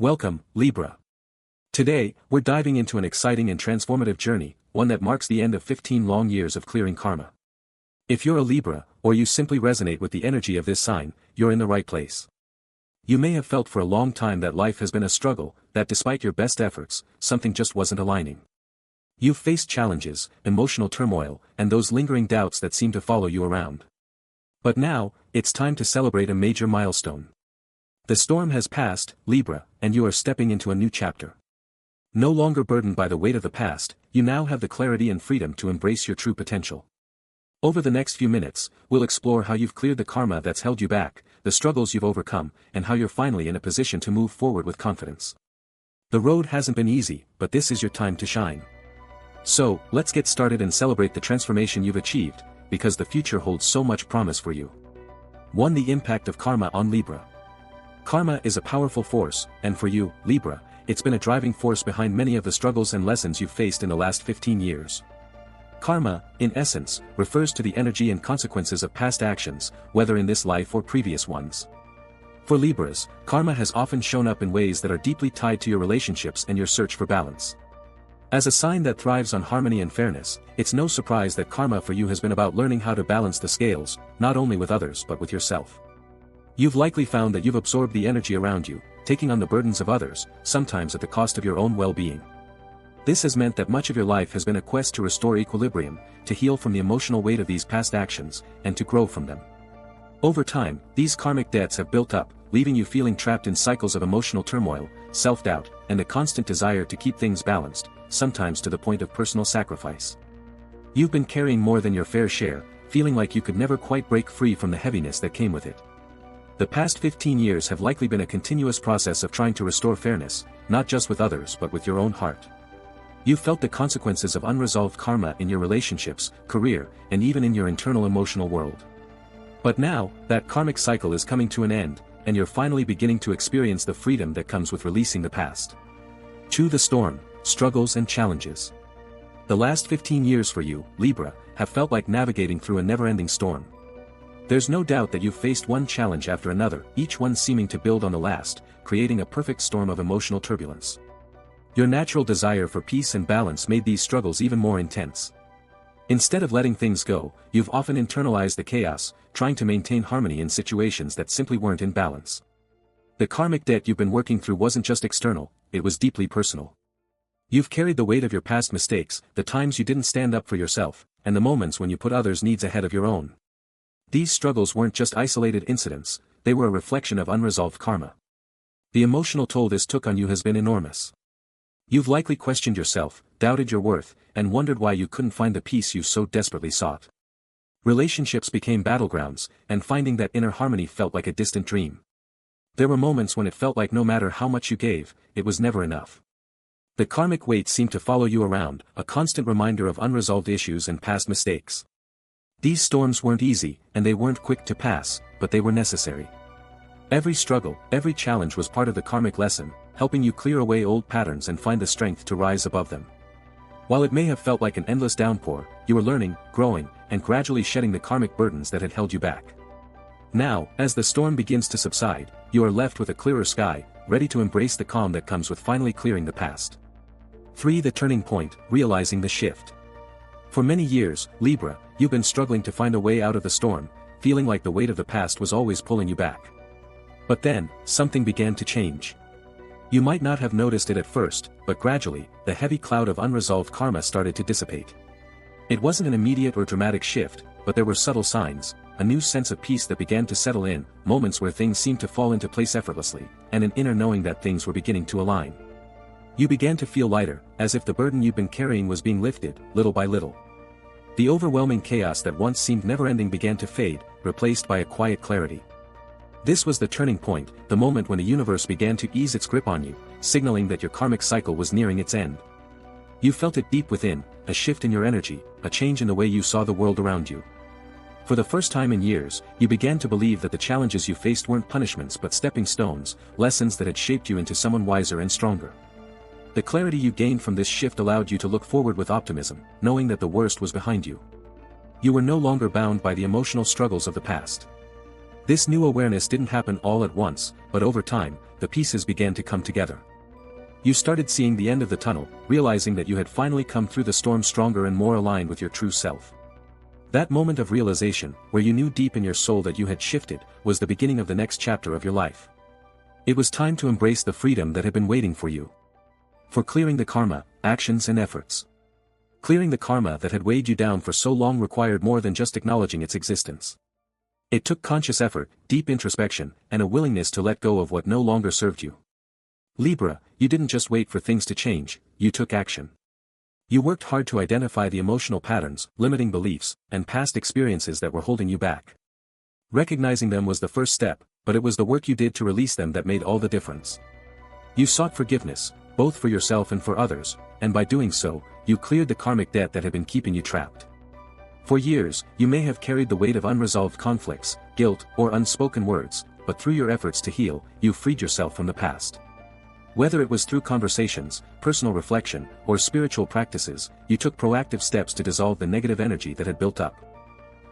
Welcome, Libra. Today, we're diving into an exciting and transformative journey, one that marks the end of 15 long years of clearing karma. If you're a Libra, or you simply resonate with the energy of this sign, you're in the right place. You may have felt for a long time that life has been a struggle, that despite your best efforts, something just wasn't aligning. You've faced challenges, emotional turmoil, and those lingering doubts that seem to follow you around. But now, it's time to celebrate a major milestone. The storm has passed, Libra, and you are stepping into a new chapter. No longer burdened by the weight of the past, you now have the clarity and freedom to embrace your true potential. Over the next few minutes, we'll explore how you've cleared the karma that's held you back, the struggles you've overcome, and how you're finally in a position to move forward with confidence. The road hasn't been easy, but this is your time to shine. So, let's get started and celebrate the transformation you've achieved, because the future holds so much promise for you. 1. The impact of karma on Libra. Karma is a powerful force, and for you, Libra, it's been a driving force behind many of the struggles and lessons you've faced in the last 15 years. Karma, in essence, refers to the energy and consequences of past actions, whether in this life or previous ones. For Libras, karma has often shown up in ways that are deeply tied to your relationships and your search for balance. As a sign that thrives on harmony and fairness, it's no surprise that karma for you has been about learning how to balance the scales, not only with others but with yourself. You've likely found that you've absorbed the energy around you, taking on the burdens of others, sometimes at the cost of your own well-being. This has meant that much of your life has been a quest to restore equilibrium, to heal from the emotional weight of these past actions, and to grow from them. Over time, these karmic debts have built up, leaving you feeling trapped in cycles of emotional turmoil, self-doubt, and a constant desire to keep things balanced, sometimes to the point of personal sacrifice. You've been carrying more than your fair share, feeling like you could never quite break free from the heaviness that came with it. The past 15 years have likely been a continuous process of trying to restore fairness, not just with others but with your own heart. You've felt the consequences of unresolved karma in your relationships, career, and even in your internal emotional world. But now, that karmic cycle is coming to an end, and you're finally beginning to experience the freedom that comes with releasing the past. 2. The storm, struggles and challenges. The last 15 years for you, Libra, have felt like navigating through a never-ending storm. There's no doubt that you've faced one challenge after another, each one seeming to build on the last, creating a perfect storm of emotional turbulence. Your natural desire for peace and balance made these struggles even more intense. Instead of letting things go, you've often internalized the chaos, trying to maintain harmony in situations that simply weren't in balance. The karmic debt you've been working through wasn't just external, it was deeply personal. You've carried the weight of your past mistakes, the times you didn't stand up for yourself, and the moments when you put others' needs ahead of your own. These struggles weren't just isolated incidents, they were a reflection of unresolved karma. The emotional toll this took on you has been enormous. You've likely questioned yourself, doubted your worth, and wondered why you couldn't find the peace you so desperately sought. Relationships became battlegrounds, and finding that inner harmony felt like a distant dream. There were moments when it felt like no matter how much you gave, it was never enough. The karmic weight seemed to follow you around, a constant reminder of unresolved issues and past mistakes. These storms weren't easy, and they weren't quick to pass, but they were necessary. Every struggle, every challenge was part of the karmic lesson, helping you clear away old patterns and find the strength to rise above them. While it may have felt like an endless downpour, you were learning, growing, and gradually shedding the karmic burdens that had held you back. Now, as the storm begins to subside, you are left with a clearer sky, ready to embrace the calm that comes with finally clearing the past. 3. The turning point, realizing the shift. For many years, Libra, you've been struggling to find a way out of the storm, feeling like the weight of the past was always pulling you back. But then, something began to change. You might not have noticed it at first, but gradually, the heavy cloud of unresolved karma started to dissipate. It wasn't an immediate or dramatic shift, but there were subtle signs, a new sense of peace that began to settle in, moments where things seemed to fall into place effortlessly, and an inner knowing that things were beginning to align. You began to feel lighter, as if the burden you'd been carrying was being lifted, little by little. The overwhelming chaos that once seemed never-ending began to fade, replaced by a quiet clarity. This was the turning point, the moment when the universe began to ease its grip on you, signaling that your karmic cycle was nearing its end. You felt it deep within, a shift in your energy, a change in the way you saw the world around you. For the first time in years, you began to believe that the challenges you faced weren't punishments but stepping stones, lessons that had shaped you into someone wiser and stronger. The clarity you gained from this shift allowed you to look forward with optimism, knowing that the worst was behind you. You were no longer bound by the emotional struggles of the past. This new awareness didn't happen all at once, but over time, the pieces began to come together. You started seeing the end of the tunnel, realizing that you had finally come through the storm stronger and more aligned with your true self. That moment of realization, where you knew deep in your soul that you had shifted, was the beginning of the next chapter of your life. It was time to embrace the freedom that had been waiting for you. For clearing the karma, actions and efforts. Clearing the karma that had weighed you down for so long required more than just acknowledging its existence. It took conscious effort, deep introspection, and a willingness to let go of what no longer served you. Libra, you didn't just wait for things to change, you took action. You worked hard to identify the emotional patterns, limiting beliefs, and past experiences that were holding you back. Recognizing them was the first step, but it was the work you did to release them that made all the difference. You sought forgiveness, both for yourself and for others, and by doing so, you cleared the karmic debt that had been keeping you trapped. For years, you may have carried the weight of unresolved conflicts, guilt, or unspoken words, but through your efforts to heal, you freed yourself from the past. Whether it was through conversations, personal reflection, or spiritual practices, you took proactive steps to dissolve the negative energy that had built up.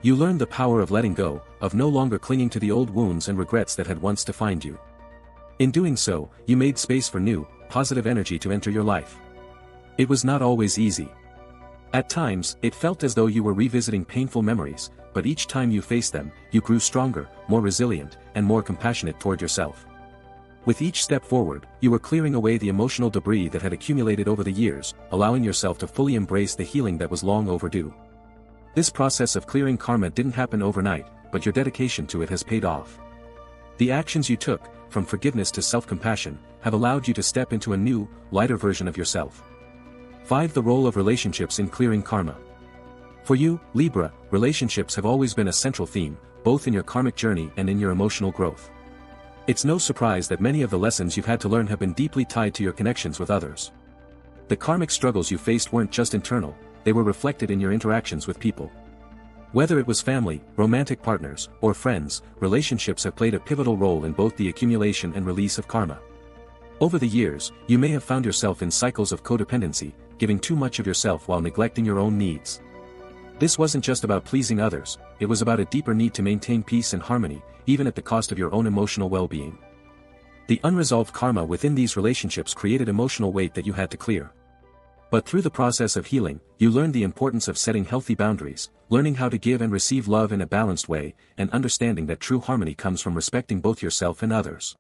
You learned the power of letting go, of no longer clinging to the old wounds and regrets that had once defined you. In doing so, you made space for new, positive energy to enter your life. It was not always easy. At times, it felt as though you were revisiting painful memories, but each time you faced them, you grew stronger, more resilient, and more compassionate toward yourself. With each step forward, you were clearing away the emotional debris that had accumulated over the years, allowing yourself to fully embrace the healing that was long overdue. This process of clearing karma didn't happen overnight, but your dedication to it has paid off. The actions you took, from forgiveness to self-compassion, have allowed you to step into a new, lighter version of yourself. 5. The role of relationships in clearing karma. For you, Libra, relationships have always been a central theme, both in your karmic journey and in your emotional growth. It's no surprise that many of the lessons you've had to learn have been deeply tied to your connections with others. The karmic struggles you faced weren't just internal, they were reflected in your interactions with people. Whether it was family, romantic partners, or friends, relationships have played a pivotal role in both the accumulation and release of karma. Over the years, you may have found yourself in cycles of codependency, giving too much of yourself while neglecting your own needs. This wasn't just about pleasing others, it was about a deeper need to maintain peace and harmony, even at the cost of your own emotional well-being. The unresolved karma within these relationships created emotional weight that you had to clear. But through the process of healing, you learned the importance of setting healthy boundaries, learning how to give and receive love in a balanced way, and understanding that true harmony comes from respecting both yourself and others.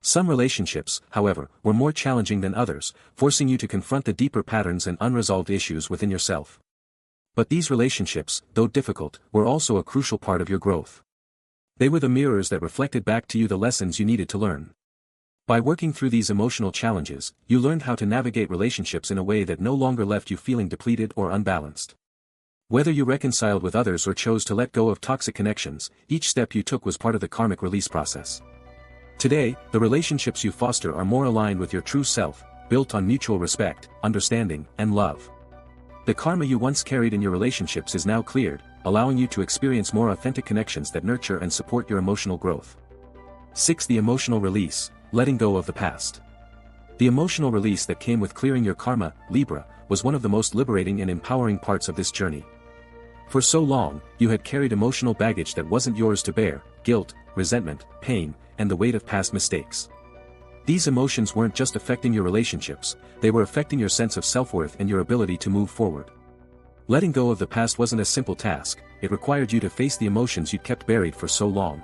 Some relationships, however, were more challenging than others, forcing you to confront the deeper patterns and unresolved issues within yourself. But these relationships, though difficult, were also a crucial part of your growth. They were the mirrors that reflected back to you the lessons you needed to learn. By working through these emotional challenges, you learned how to navigate relationships in a way that no longer left you feeling depleted or unbalanced. Whether you reconciled with others or chose to let go of toxic connections, each step you took was part of the karmic release process. Today, the relationships you foster are more aligned with your true self, built on mutual respect, understanding, and love. The karma you once carried in your relationships is now cleared, allowing you to experience more authentic connections that nurture and support your emotional growth. 6. The emotional release, letting go of the past. The emotional release that came with clearing your karma, Libra, was one of the most liberating and empowering parts of this journey. For so long, you had carried emotional baggage that wasn't yours to bear, guilt, resentment, pain, and the weight of past mistakes. These emotions weren't just affecting your relationships, they were affecting your sense of self-worth and your ability to move forward. Letting go of the past wasn't a simple task, it required you to face the emotions you'd kept buried for so long.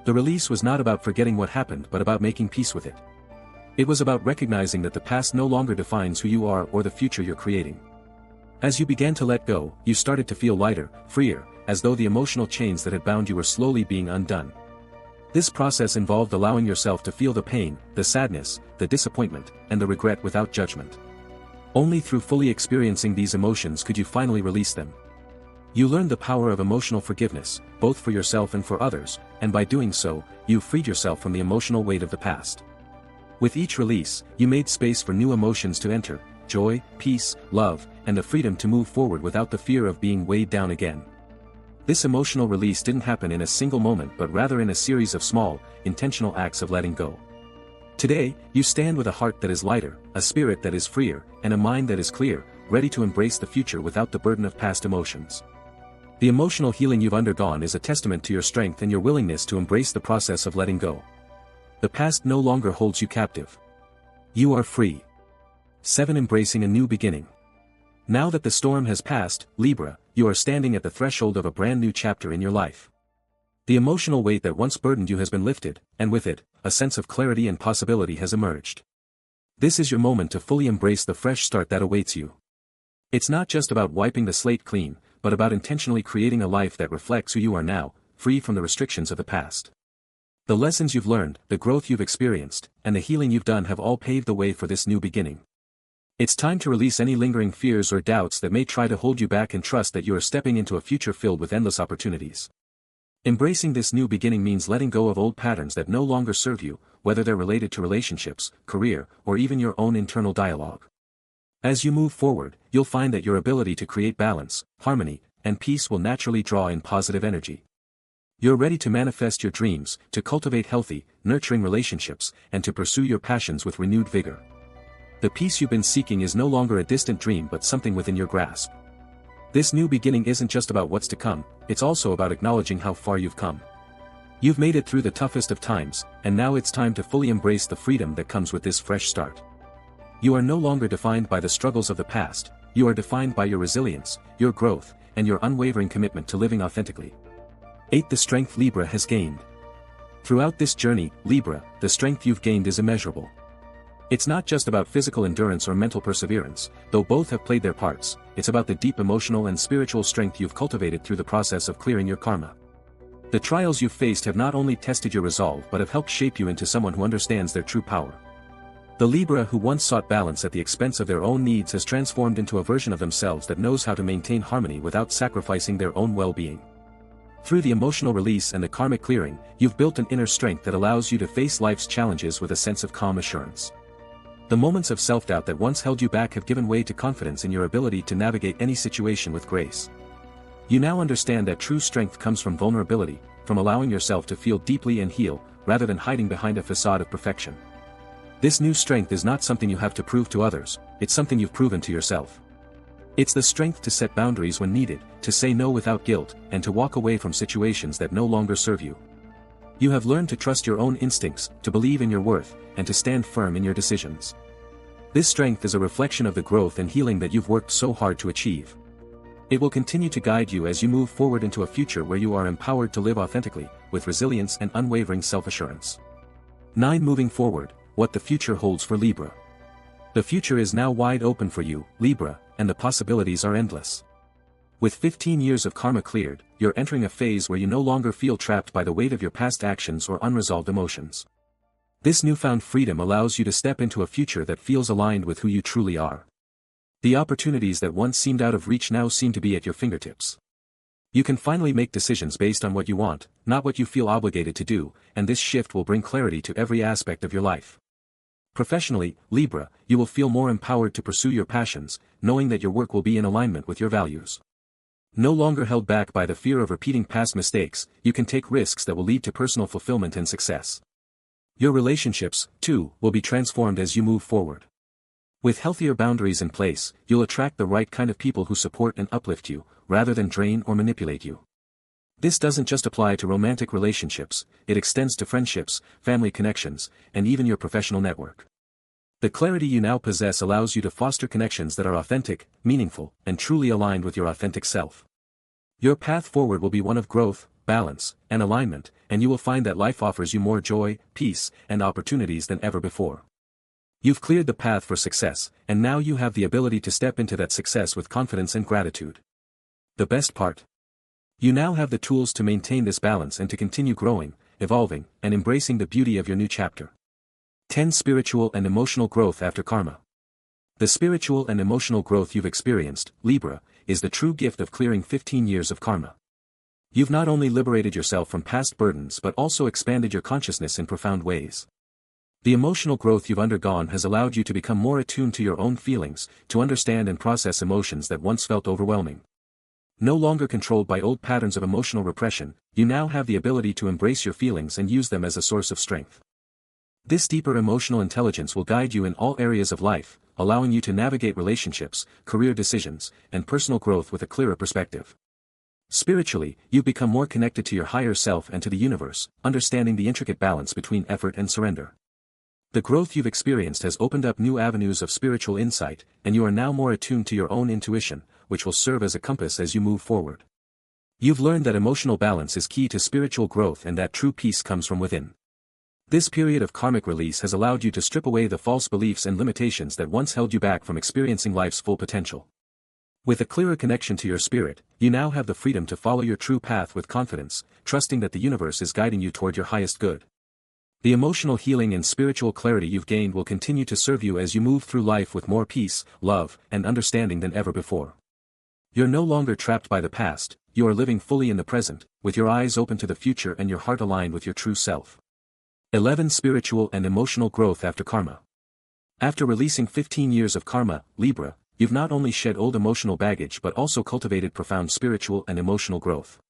The release was not about forgetting what happened but about making peace with it. It was about recognizing that the past no longer defines who you are or the future you're creating. As you began to let go, you started to feel lighter, freer, as though the emotional chains that had bound you were slowly being undone. This process involved allowing yourself to feel the pain, the sadness, the disappointment, and the regret without judgment. Only through fully experiencing these emotions could you finally release them. You learned the power of emotional forgiveness, both for yourself and for others, and by doing so, you freed yourself from the emotional weight of the past. With each release, you made space for new emotions to enter: joy, peace, love, and the freedom to move forward without the fear of being weighed down again. This emotional release didn't happen in a single moment but rather in a series of small, intentional acts of letting go. Today, you stand with a heart that is lighter, a spirit that is freer, and a mind that is clear, ready to embrace the future without the burden of past emotions. The emotional healing you've undergone is a testament to your strength and your willingness to embrace the process of letting go. The past no longer holds you captive. You are free. 7. Embracing a new beginning. Now that the storm has passed, Libra, you are standing at the threshold of a brand new chapter in your life. The emotional weight that once burdened you has been lifted, and with it, a sense of clarity and possibility has emerged. This is your moment to fully embrace the fresh start that awaits you. It's not just about wiping the slate clean, but about intentionally creating a life that reflects who you are now, free from the restrictions of the past. The lessons you've learned, the growth you've experienced, and the healing you've done have all paved the way for this new beginning. It's time to release any lingering fears or doubts that may try to hold you back and trust that you are stepping into a future filled with endless opportunities. Embracing this new beginning means letting go of old patterns that no longer serve you, whether they're related to relationships, career, or even your own internal dialogue. As you move forward, you'll find that your ability to create balance, harmony, and peace will naturally draw in positive energy. You're ready to manifest your dreams, to cultivate healthy, nurturing relationships, and to pursue your passions with renewed vigor. The peace you've been seeking is no longer a distant dream but something within your grasp. This new beginning isn't just about what's to come, it's also about acknowledging how far you've come. You've made it through the toughest of times, and now it's time to fully embrace the freedom that comes with this fresh start. You are no longer defined by the struggles of the past, you are defined by your resilience, your growth, and your unwavering commitment to living authentically. 8. The strength Libra has gained. Throughout this journey, Libra, the strength you've gained is immeasurable. It's not just about physical endurance or mental perseverance, though both have played their parts, it's about the deep emotional and spiritual strength you've cultivated through the process of clearing your karma. The trials you've faced have not only tested your resolve but have helped shape you into someone who understands their true power. The Libra who once sought balance at the expense of their own needs has transformed into a version of themselves that knows how to maintain harmony without sacrificing their own well-being. Through the emotional release and the karmic clearing, you've built an inner strength that allows you to face life's challenges with a sense of calm assurance. The moments of self-doubt that once held you back have given way to confidence in your ability to navigate any situation with grace. You now understand that true strength comes from vulnerability, from allowing yourself to feel deeply and heal, rather than hiding behind a facade of perfection. This new strength is not something you have to prove to others, it's something you've proven to yourself. It's the strength to set boundaries when needed, to say no without guilt, and to walk away from situations that no longer serve you. You have learned to trust your own instincts, to believe in your worth, and to stand firm in your decisions. This strength is a reflection of the growth and healing that you've worked so hard to achieve. It will continue to guide you as you move forward into a future where you are empowered to live authentically, with resilience and unwavering self-assurance. 9. Moving forward, what the future holds for Libra. The future is now wide open for you, Libra, and the possibilities are endless. With 15 years of karma cleared, you're entering a phase where you no longer feel trapped by the weight of your past actions or unresolved emotions. This newfound freedom allows you to step into a future that feels aligned with who you truly are. The opportunities that once seemed out of reach now seem to be at your fingertips. You can finally make decisions based on what you want, not what you feel obligated to do, and this shift will bring clarity to every aspect of your life. Professionally, Libra, you will feel more empowered to pursue your passions, knowing that your work will be in alignment with your values. No longer held back by the fear of repeating past mistakes, you can take risks that will lead to personal fulfillment and success. Your relationships, too, will be transformed as you move forward. With healthier boundaries in place, you'll attract the right kind of people who support and uplift you, rather than drain or manipulate you. This doesn't just apply to romantic relationships, it extends to friendships, family connections, and even your professional network. The clarity you now possess allows you to foster connections that are authentic, meaningful, and truly aligned with your authentic self. Your path forward will be one of growth, balance, and alignment, and you will find that life offers you more joy, peace, and opportunities than ever before. You've cleared the path for success, and now you have the ability to step into that success with confidence and gratitude. The best part? You now have the tools to maintain this balance and to continue growing, evolving, and embracing the beauty of your new chapter. 10. Spiritual and emotional growth after karma. The spiritual and emotional growth you've experienced, Libra, is the true gift of clearing 15 years of karma. You've not only liberated yourself from past burdens but also expanded your consciousness in profound ways. The emotional growth you've undergone has allowed you to become more attuned to your own feelings, to understand and process emotions that once felt overwhelming. No longer controlled by old patterns of emotional repression, you now have the ability to embrace your feelings and use them as a source of strength. This deeper emotional intelligence will guide you in all areas of life, allowing you to navigate relationships, career decisions, and personal growth with a clearer perspective. Spiritually, you've become more connected to your higher self and to the universe, understanding the intricate balance between effort and surrender. The growth you've experienced has opened up new avenues of spiritual insight, and you are now more attuned to your own intuition, which will serve as a compass as you move forward. You've learned that emotional balance is key to spiritual growth and that true peace comes from within. This period of karmic release has allowed you to strip away the false beliefs and limitations that once held you back from experiencing life's full potential. With a clearer connection to your spirit, you now have the freedom to follow your true path with confidence, trusting that the universe is guiding you toward your highest good. The emotional healing and spiritual clarity you've gained will continue to serve you as you move through life with more peace, love, and understanding than ever before. You're no longer trapped by the past, you are living fully in the present, with your eyes open to the future and your heart aligned with your true self. 11. Spiritual and emotional growth after karma. After releasing 15 years of karma, Libra, you've not only shed old emotional baggage but also cultivated profound spiritual and emotional growth.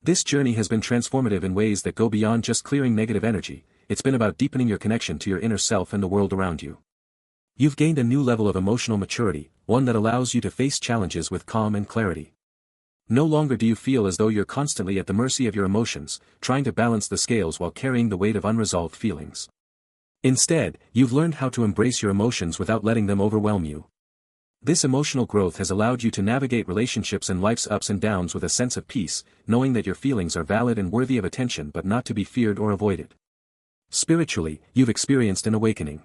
This journey has been transformative in ways that go beyond just clearing negative energy. It's been about deepening your connection to your inner self and the world around you. You've gained a new level of emotional maturity, one that allows you to face challenges with calm and clarity. No longer do you feel as though you're constantly at the mercy of your emotions, trying to balance the scales while carrying the weight of unresolved feelings. Instead, you've learned how to embrace your emotions without letting them overwhelm you. This emotional growth has allowed you to navigate relationships and life's ups and downs with a sense of peace, knowing that your feelings are valid and worthy of attention but not to be feared or avoided. Spiritually, you've experienced an awakening.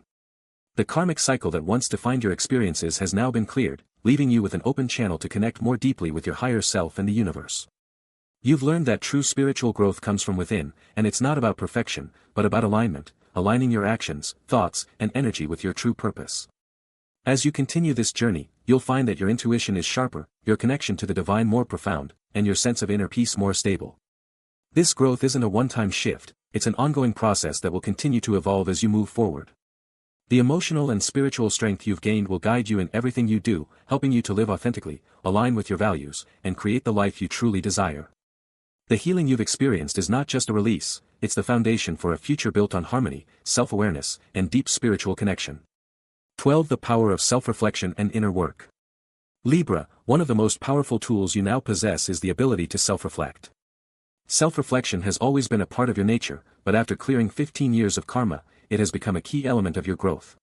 The karmic cycle that once defined your experiences has now been cleared, leaving you with an open channel to connect more deeply with your higher self and the universe. You've learned that true spiritual growth comes from within, and it's not about perfection, but about alignment, aligning your actions, thoughts, and energy with your true purpose. As you continue this journey, you'll find that your intuition is sharper, your connection to the divine more profound, and your sense of inner peace more stable. This growth isn't a one-time shift, it's an ongoing process that will continue to evolve as you move forward. The emotional and spiritual strength you've gained will guide you in everything you do, helping you to live authentically, align with your values, and create the life you truly desire. The healing you've experienced is not just a release, it's the foundation for a future built on harmony, self-awareness, and deep spiritual connection. 12. The power of self-reflection and inner work. Libra, one of the most powerful tools you now possess is the ability to self-reflect. Self-reflection has always been a part of your nature, but after clearing 15 years of karma, it has become a key element of your growth.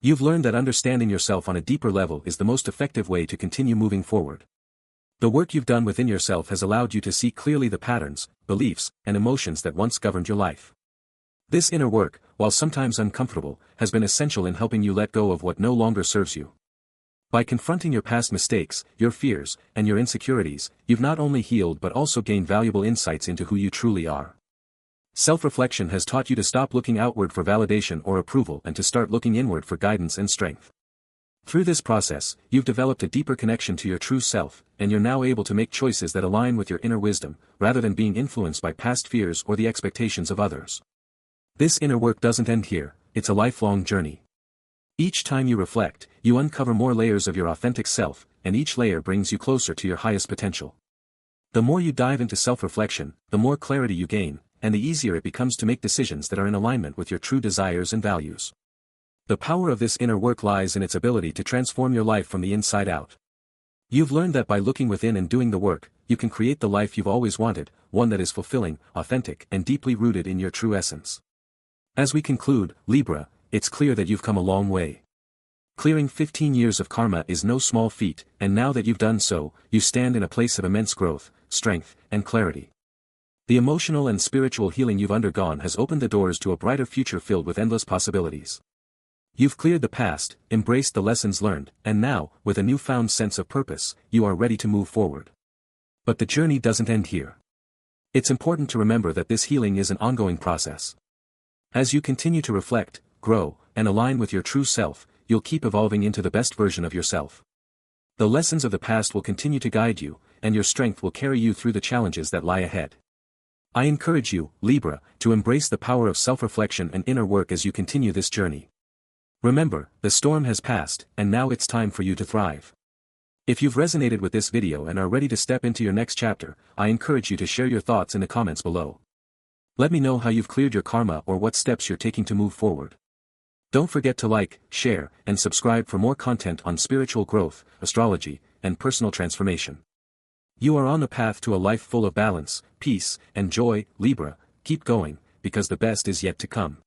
You've learned that understanding yourself on a deeper level is the most effective way to continue moving forward. The work you've done within yourself has allowed you to see clearly the patterns, beliefs, and emotions that once governed your life. This inner work, while sometimes uncomfortable, has been essential in helping you let go of what no longer serves you. By confronting your past mistakes, your fears, and your insecurities, you've not only healed but also gained valuable insights into who you truly are. Self-reflection has taught you to stop looking outward for validation or approval and to start looking inward for guidance and strength. Through this process, you've developed a deeper connection to your true self, and you're now able to make choices that align with your inner wisdom, rather than being influenced by past fears or the expectations of others. This inner work doesn't end here, it's a lifelong journey. Each time you reflect, you uncover more layers of your authentic self, and each layer brings you closer to your highest potential. The more you dive into self-reflection, the more clarity you gain, and the easier it becomes to make decisions that are in alignment with your true desires and values. The power of this inner work lies in its ability to transform your life from the inside out. You've learned that by looking within and doing the work, you can create the life you've always wanted, one that is fulfilling, authentic, and deeply rooted in your true essence. As we conclude, Libra, it's clear that you've come a long way. Clearing 15 years of karma is no small feat, and now that you've done so, you stand in a place of immense growth, strength, and clarity. The emotional and spiritual healing you've undergone has opened the doors to a brighter future filled with endless possibilities. You've cleared the past, embraced the lessons learned, and now, with a newfound sense of purpose, you are ready to move forward. But the journey doesn't end here. It's important to remember that this healing is an ongoing process. As you continue to reflect, grow, and align with your true self, you'll keep evolving into the best version of yourself. The lessons of the past will continue to guide you, and your strength will carry you through the challenges that lie ahead. I encourage you, Libra, to embrace the power of self-reflection and inner work as you continue this journey. Remember, the storm has passed, and now it's time for you to thrive. If you've resonated with this video and are ready to step into your next chapter, I encourage you to share your thoughts in the comments below. Let me know how you've cleared your karma or what steps you're taking to move forward. Don't forget to like, share, and subscribe for more content on spiritual growth, astrology, and personal transformation. You are on the path to a life full of balance, peace, and joy, Libra. Keep going, because the best is yet to come.